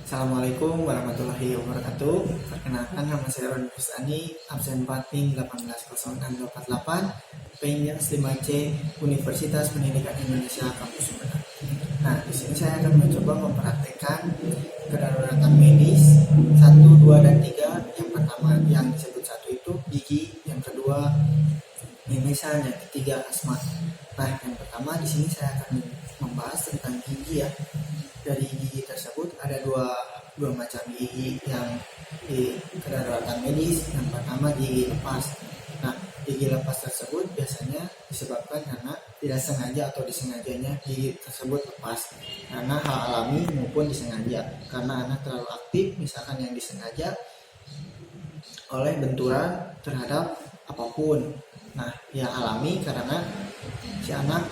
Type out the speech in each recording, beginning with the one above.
Assalamualaikum warahmatullahi wabarakatuh. Perkenalkan, nama saya Roni Kusani, absen Pating 180648, PNJ 5C, Universitas Pendidikan Indonesia Kampus Sumedang. Nah, di sini saya akan mencoba mempraktekkan kedaruratan medis 1, 2, dan 3. Yang pertama yang disebut 1 itu gigi, yang kedua mimisan, yang ketiga asma. Nah, yang pertama di sini saya akan membahas tentang gigi ya. Dari gigi tersebut ada dua macam gigi yang di kedaruratan medis. Yang pertama gigi lepas. Nah, gigi lepas tersebut biasanya disebabkan karena tidak sengaja atau disengajanya gigi tersebut lepas karena hal alami maupun disengaja. Karena anak terlalu aktif, misalkan yang disengaja oleh benturan terhadap apapun. Nah, yang alami karena si anak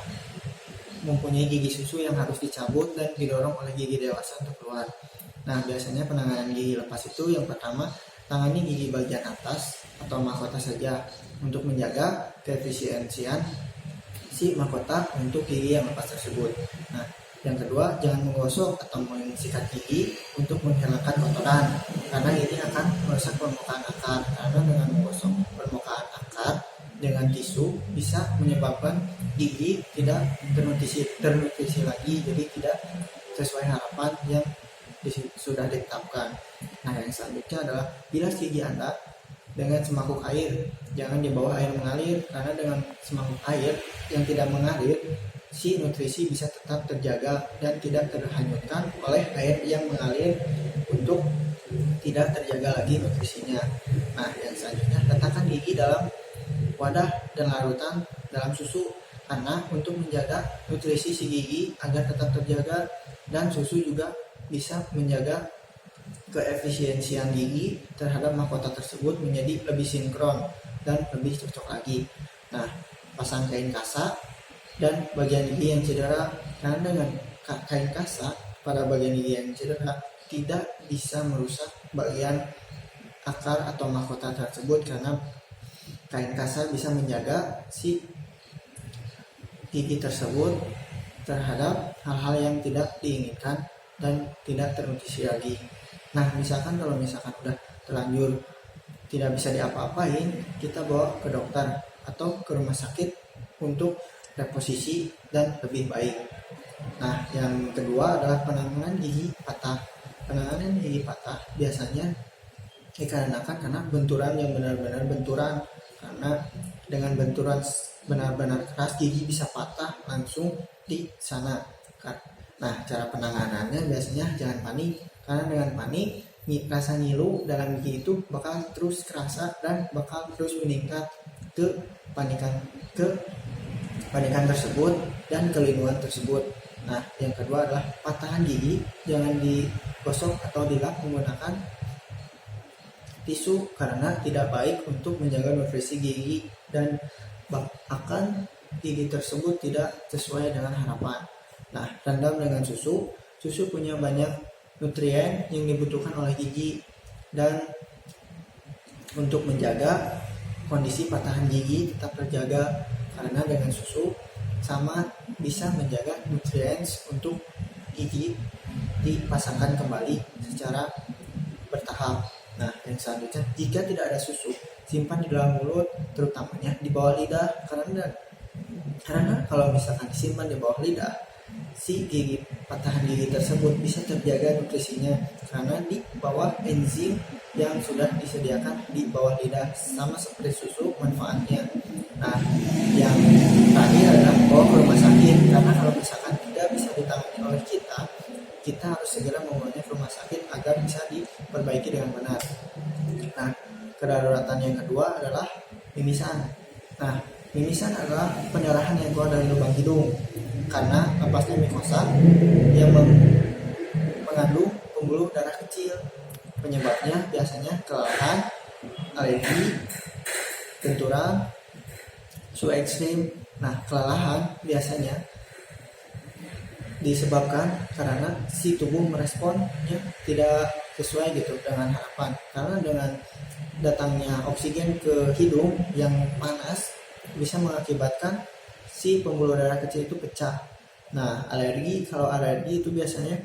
mempunyai gigi susu yang harus dicabut dan didorong oleh gigi dewasa untuk keluar. Nah, biasanya penanganan gigi lepas itu yang pertama, tangani gigi bagian atas atau mahkota saja untuk menjaga keefisiensian si mahkota untuk gigi yang lepas tersebut. Nah, yang kedua, jangan menggosok atau mensikat gigi untuk menghilangkan kotoran karena ini akan merusak permukaan akar. Karena dengan menggosok permukaan akar dengan tisu bisa menyebabkan gigi tidak ternutrisi lagi, jadi tidak sesuai harapan yang sudah ditetapkan. Nah, yang selanjutnya adalah bilas gigi Anda dengan semangkuk air, jangan di bawah air mengalir, karena dengan semangkuk air yang tidak mengalir, si nutrisi bisa tetap terjaga dan tidak terhanyutkan oleh air yang mengalir untuk tidak terjaga lagi nutrisinya. Nah, yang selanjutnya, letakkan gigi dalam wadah dan larutan dalam susu karena untuk menjaga nutrisi si gigi agar tetap terjaga, dan susu juga bisa menjaga keefisiensian gigi terhadap mahkota tersebut menjadi lebih sinkron dan lebih cocok lagi. Nah, pasang kain kasa dan bagian gigi yang cedera, karena dengan kain kasa pada bagian gigi yang cedera tidak bisa merusak bagian akar atau mahkota tersebut karena kain kasa bisa menjaga si gigi tersebut terhadap hal-hal yang tidak diinginkan dan tidak ternutrisi lagi. Nah, misalkan kalau udah terlanjur tidak bisa diapa-apain, kita bawa ke dokter atau ke rumah sakit untuk reposisi dan lebih baik. Nah, yang kedua adalah penanganan gigi patah. Penanganan gigi patah biasanya dikarenakan karena benturan yang benar-benar benturan, karena dengan benturan benar-benar keras gigi bisa patah langsung di sana. Nah, cara penanganannya biasanya jangan panik, karena dengan panik rasa nyilu dalam gigi itu bakal terus kerasa dan bakal terus meningkat ke panikan tersebut dan kelainan tersebut. Nah, yang kedua adalah patahan gigi jangan digosok atau dilap menggunakan tisu karena tidak baik untuk menjaga nutrisi gigi dan akan gigi tersebut tidak sesuai dengan harapan. Nah, rendam dengan susu. Susu punya banyak nutrien yang dibutuhkan oleh gigi dan untuk menjaga kondisi patahan gigi tetap terjaga, karena dengan susu sama bisa menjaga nutrien untuk gigi dipasangkan kembali secara bertahap. Nah, yang selanjutnya, jika tidak ada susu, simpan di dalam mulut, terutamanya di bawah lidah, karena kalau misalkan disimpan di bawah lidah, si patahan gigi tersebut bisa terjaga nutrisinya karena di bawah enzim yang sudah disediakan di bawah lidah, sama seperti susu manfaatnya. Nah, yang terakhir adalah bawa ke rumah sakit, karena kalau misalkan tidak bisa ditangani oleh kita harus segera membawanya ke rumah sakit agar bisa diperbaiki dengan benar. Nah, kedaruratan yang kedua adalah mimisan. Nah, mimisan adalah pendarahan yang keluar dari lubang hidung karena lepasnya mikosa yang mengandung pembuluh darah kecil. Penyebabnya biasanya kelelahan, alergi, benturan, suhu ekstrim. Nah, kelelahan biasanya disebabkan karena si tubuh meresponnya tidak sesuai gitu dengan harapan, karena dengan datangnya oksigen ke hidung yang panas bisa mengakibatkan si pembuluh darah kecil itu pecah. Nah, kalau alergi itu biasanya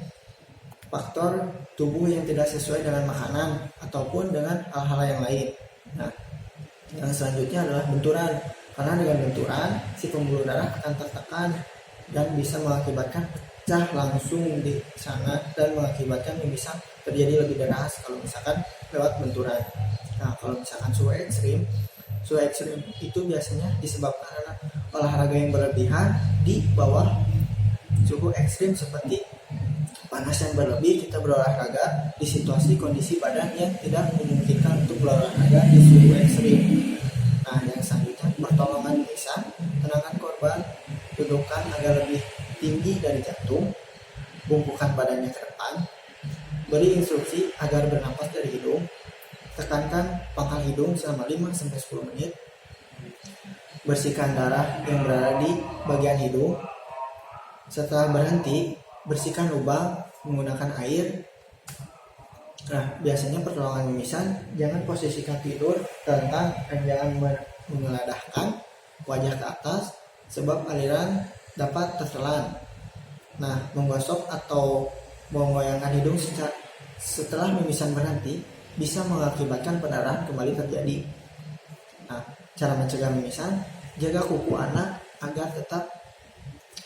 faktor tubuh yang tidak sesuai dengan makanan ataupun dengan hal-hal yang lain. Nah, yang selanjutnya adalah benturan. Karena dengan benturan, si pembuluh darah akan tertekan dan bisa mengakibatkan pecah langsung di sana dan mengakibatkan yang bisa terjadi lebih deras kalau misalkan lewat benturan. Nah, kalau misalkan suhu ekstrim itu biasanya disebabkan karena olahraga yang berlebihan di bawah suhu ekstrim seperti panas yang berlebih. Kita berolahraga di situasi kondisi badan yang tidak memungkinkan untuk berolahraga di suhu ekstrim. Nah, yang selanjutnya pertolongan mimisan. Tenangkan korban, dudukkan agar lebih tinggi dari jantung, bungkukan badannya ke depan, beri instruksi agar bernapas dari hidung, tekankan pangkal hidung selama 5-10 menit, bersihkan darah yang berada di bagian hidung. Setelah berhenti, bersihkan lubang menggunakan air. Nah, biasanya pertolongan mimisan, jangan posisikan tidur, telentang, dan jangan mengeladahkan wajah ke atas sebab aliran dapat tertelan. Nah, menggosok atau menggoyangkan hidung setelah mimisan berhenti bisa mengakibatkan pendarahan kembali terjadi. Nah, cara mencegah mimisan, jaga kuku anak agar tetap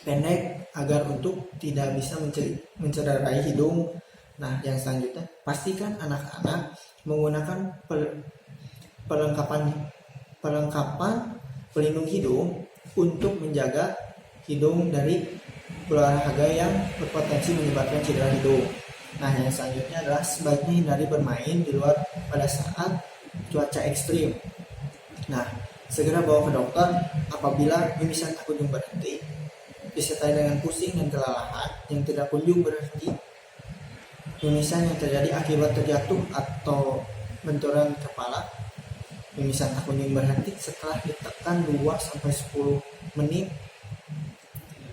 pendek agar untuk tidak bisa mencederai hidung. Nah, yang selanjutnya, pastikan anak-anak menggunakan perlengkapan pelindung hidung untuk menjaga hidung dari olahraga yang berpotensi menyebabkan cedera hidung. Nah, yang selanjutnya adalah sebaiknya hindari bermain di luar pada saat cuaca ekstrim. Nah, segera bawa ke dokter apabila mimisan tak kunjung berhenti, disertai dengan pusing dan kelelahan yang tidak kunjung berhenti. Mimisan yang terjadi akibat terjatuh atau benturan kepala. Mimisan tak kunjung berhenti setelah ditekan 2-10 menit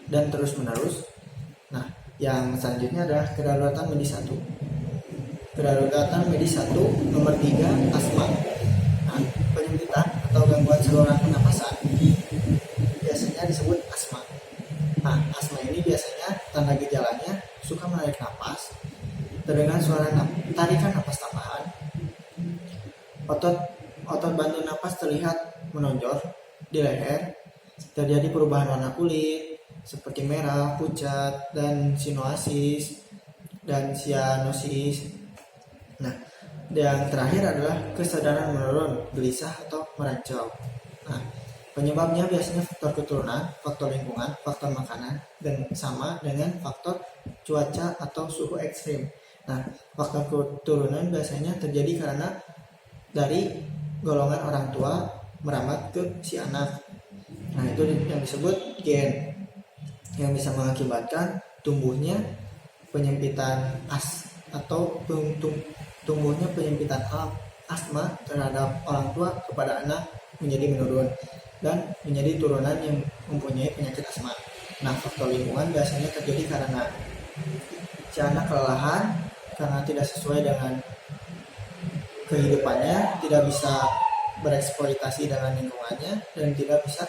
dan terus menerus. Nah, yang selanjutnya adalah kedaruratan medis 1. Kedaruratan medis 1 nomor 3, asma. Nah, penyempitan atau gangguan saluran pernapasan biasanya disebut asma. Nah, asma ini biasanya tanda gejalanya suka menarik napas, terdengar suara tarikan napas tambahan, otot bantu napas terlihat menonjol di leher, terjadi perubahan warna kulit seperti merah, pucat, dan sinuosis dan cyanosis. Nah, yang terakhir adalah kesadaran menurun, gelisah atau merancau. Nah, penyebabnya biasanya faktor keturunan, faktor lingkungan, faktor makanan, dan sama dengan faktor cuaca atau suhu ekstrim. Nah, faktor keturunan biasanya terjadi karena dari golongan orang tua merambat ke si anak. Nah, itu yang disebut gen, yang bisa mengakibatkan tumbuhnya penyempitan tumbuhnya penyempitan asma terhadap orang tua kepada anak menjadi menurun dan menjadi turunan yang mempunyai penyakit asma. Nah, faktor lingkungan biasanya terjadi karena si anak kelelahan karena tidak sesuai dengan kehidupannya, tidak bisa bereksploitasi dengan lingkungannya, dan tidak bisa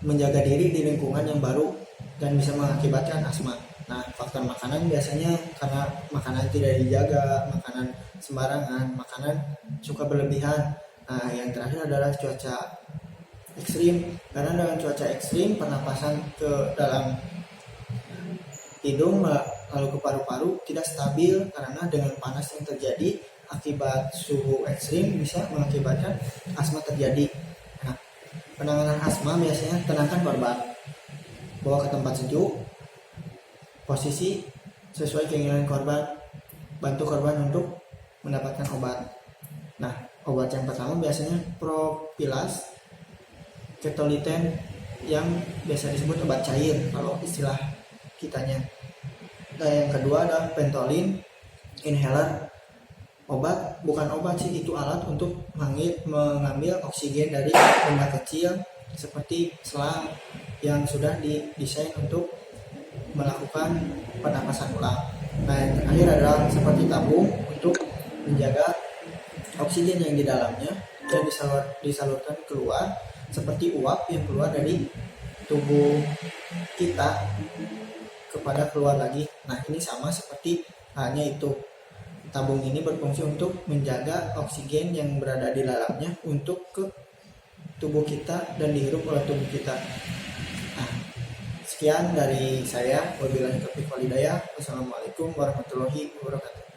menjaga diri di lingkungan yang baru dan bisa mengakibatkan asma. Nah, faktor makanan biasanya karena makanan tidak dijaga, makanan sembarangan, makanan suka berlebihan. Nah, yang terakhir adalah cuaca ekstrim. Karena dengan cuaca ekstrim, pernapasan ke dalam hidung lalu ke paru-paru tidak stabil karena dengan panas yang terjadi akibat suhu ekstrim bisa mengakibatkan asma terjadi. Nah, penanganan asma biasanya tenangkan korban, bawa ke tempat sejuk, posisi sesuai keinginan korban, bantu korban untuk mendapatkan obat. Nah, obat yang pertama biasanya Prophylax, Ketoliten yang biasa disebut obat cair kalau istilah kitanya. Nah, yang kedua adalah Ventolin inhaler. Obat bukan obat sih, itu alat untuk mengambil oksigen dari benda kecil seperti selang yang sudah didesain untuk melakukan pernapasan ulang. Nah, yang terakhir adalah seperti tabung untuk menjaga oksigen yang di dalamnya dan disalurkan keluar seperti uap yang keluar dari tubuh kita kepada keluar lagi. Nah, ini sama seperti halnya itu. Tabung ini berfungsi untuk menjaga oksigen yang berada di dalamnya untuk ke tubuh kita dan dihirup oleh tubuh kita. Nah, sekian dari saya. Wabillahi taufiq wal hidayah. Wassalamualaikum warahmatullahi wabarakatuh.